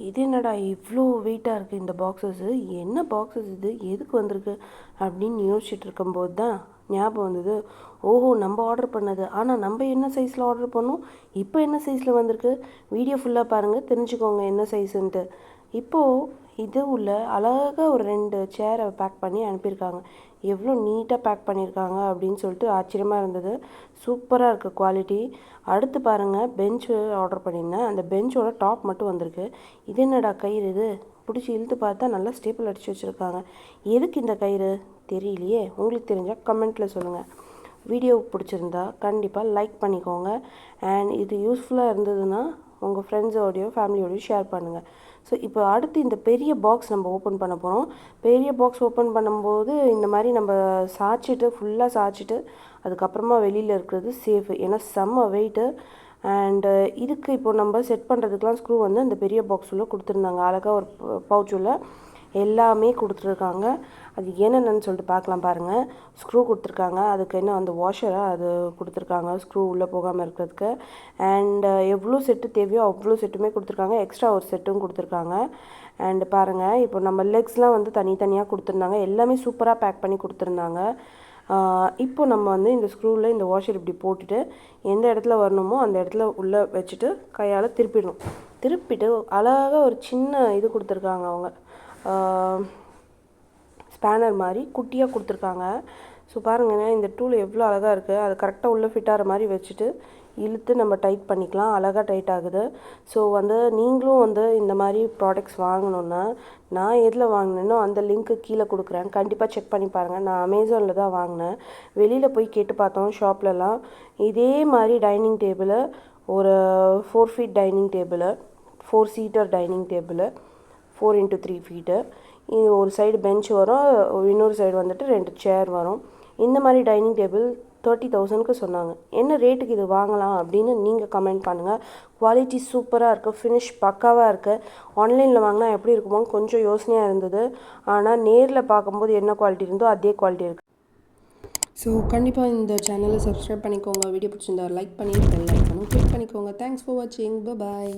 இது என்னடா இவ்வளோ வெயிட்டாக இருக்குது இந்த பாக்ஸஸ்ஸு, என்ன பாக்ஸஸ் இது, எதுக்கு வந்திருக்கு அப்படின்னு யோசிச்சுட்டு இருக்கும்போது தான் ஞாபகம் வந்தது. ஓஹோ, நம்ம ஆர்டர் பண்ணது. ஆனால் நம்ம என்ன சைஸில் ஆர்டர் பண்ணோம், இப்போ என்ன சைஸில் வந்திருக்கு. வீடியோ ஃபுல்லாக பாருங்கள், தெரிஞ்சுக்கோங்க என்ன சைஸுன்ட்டு. இப்போது இது உள்ள அழகாக ஒரு 2 சேரை பேக் பண்ணி அனுப்பியிருக்காங்க. எவ்வளோ நீட்டாக பேக் பண்ணியிருக்காங்க அப்படின்னு சொல்லிட்டு ஆச்சரியமாக இருந்தது. சூப்பராக இருக்குது குவாலிட்டி. அடுத்து பாருங்கள், பெஞ்சு ஆர்டர் பண்ணியிருந்தேன். அந்த பெஞ்சோட டாப் மட்டும் வந்திருக்கு. இது என்னடா கயிறு இது, பிடிச்சி இழுத்து பார்த்தா நல்லா ஸ்டேப்பிள் அடித்து வச்சுருக்காங்க. எதுக்கு இந்த கயிறு தெரியலையே. உங்களுக்கு தெரிஞ்சால் கமெண்ட்டில் சொல்லுங்கள். வீடியோ பிடிச்சிருந்தா கண்டிப்பாக லைக் பண்ணிக்கோங்க. அண்ட் இது யூஸ்ஃபுல்லாக இருந்ததுன்னா உங்கள் ஃப்ரெண்ட்ஸோடையோ ஃபேமிலியோடையோ ஷேர் பண்ணுங்கள். ஸோ இப்போ அடுத்து இந்த பெரிய பாக்ஸ் நம்ம ஓப்பன் பண்ண போகிறோம். பெரிய பாக்ஸ் ஓப்பன் பண்ணும்போது இந்த மாதிரி நம்ம சாய்ச்சிட்டு ஃபுல்லாக சாய்ச்சிட்டு அதுக்கப்புறமா வெளியில் இருக்கிறது சேஃபு. ஏன்னா செம்ம வெயிட்டு. அண்டு இதுக்கு இப்போ நம்ம செட் பண்ணுறதுக்கெலாம் ஸ்க்ரூ வந்து அந்த பெரிய பாக்ஸ் உள்ள கொடுத்துருந்தாங்க. அழகாக ஒரு பவுச் உள்ள எல்லாமே கொடுத்துருக்காங்க. அது என்னென்னு சொல்லிட்டு பார்க்கலாம் பாருங்கள். ஸ்க்ரூ கொடுத்துருக்காங்க, அதுக்கு என்ன அந்த வாஷராக அது கொடுத்துருக்காங்க ஸ்க்ரூ உள்ளே போகாமல் இருக்கிறதுக்கு. அண்டு எவ்வளோ செட்டு தேவையோ அவ்வளோ செட்டுமே கொடுத்துருக்காங்க. எக்ஸ்ட்ரா ஒரு செட்டும் கொடுத்துருக்காங்க. அண்டு பாருங்கள், இப்போ நம்ம லெக்ஸ்லாம் வந்து தனித்தனியாக கொடுத்துருந்தாங்க. எல்லாமே சூப்பராக பேக் பண்ணி கொடுத்துருந்தாங்க. இப்போ நம்ம வந்து இந்த ஸ்க்ரூவில் இந்த வாஷர் இப்படி போட்டுட்டு எந்த இடத்துல வரணுமோ அந்த இடத்துல உள்ளே வச்சுட்டு கையால் திருப்பிட்டு அழகாக ஒரு சின்ன இது கொடுத்துருக்காங்க. அவங்க ஸ்பேனர் மாதிரி குட்டியாக கொடுத்துருக்காங்க. ஸோ பாருங்கள், இந்த டூல் எவ்வளோ அழகாக இருக்குது. அது கரெக்டாக உள்ளே ஃபிட் ஆகிற மாதிரி வச்சுட்டு இழுத்து நம்ம டைட் பண்ணிக்கலாம். அழகாக டைட் ஆகுது. ஸோ வந்து நீங்களும் வந்து இந்த மாதிரி ப்ராடக்ட்ஸ் வாங்கணுன்னா நான் எதில் வாங்கினேனோ அந்த லிங்க்கு கீழே கொடுக்குறேன். கண்டிப்பாக செக் பண்ணி பாருங்கள். நான் அமேசானில் தான் வாங்கினேன். வெளியில் போய் கேட்டு பார்த்தோம் ஷாப்லலாம். இதே மாதிரி டைனிங் டேபிள், ஒரு 4 feet dining table, 4 seater dining table, 4x3 feet, ஒரு சைடு பெஞ்ச் வரும், இன்னொரு சைடு வந்துட்டு 2 சேர் வரும். இந்த மாதிரி டைனிங் டேபிள் 30,000க்கு சொன்னாங்க. என்ன ரேட்டுக்கு இது வாங்கலாம் அப்படின்னு நீங்கள் கமெண்ட் பண்ணுங்கள். குவாலிட்டி சூப்பராக இருக்குது, ஃபினிஷ் பக்காவாக இருக்குது. ஆன்லைனில் வாங்கினா எப்படி இருக்குமோன்னு கொஞ்சம் யோசனையாக இருந்தது. ஆனால் நேரில் பார்க்கும்போது என்ன குவாலிட்டி இருந்தோ அதே குவாலிட்டி இருக்குது. ஸோ கண்டிப்பாக இந்த சேனலை சப்ஸ்கிரைப் பண்ணிக்கோங்க. வீடியோ பிடிச்சிருந்தா லைக் பண்ணி பெல் ஐக்கானும் கிளிக் பண்ணிக்கோங்க. தேங்க்ஸ் ஃபார் வாட்சிங். பாய்.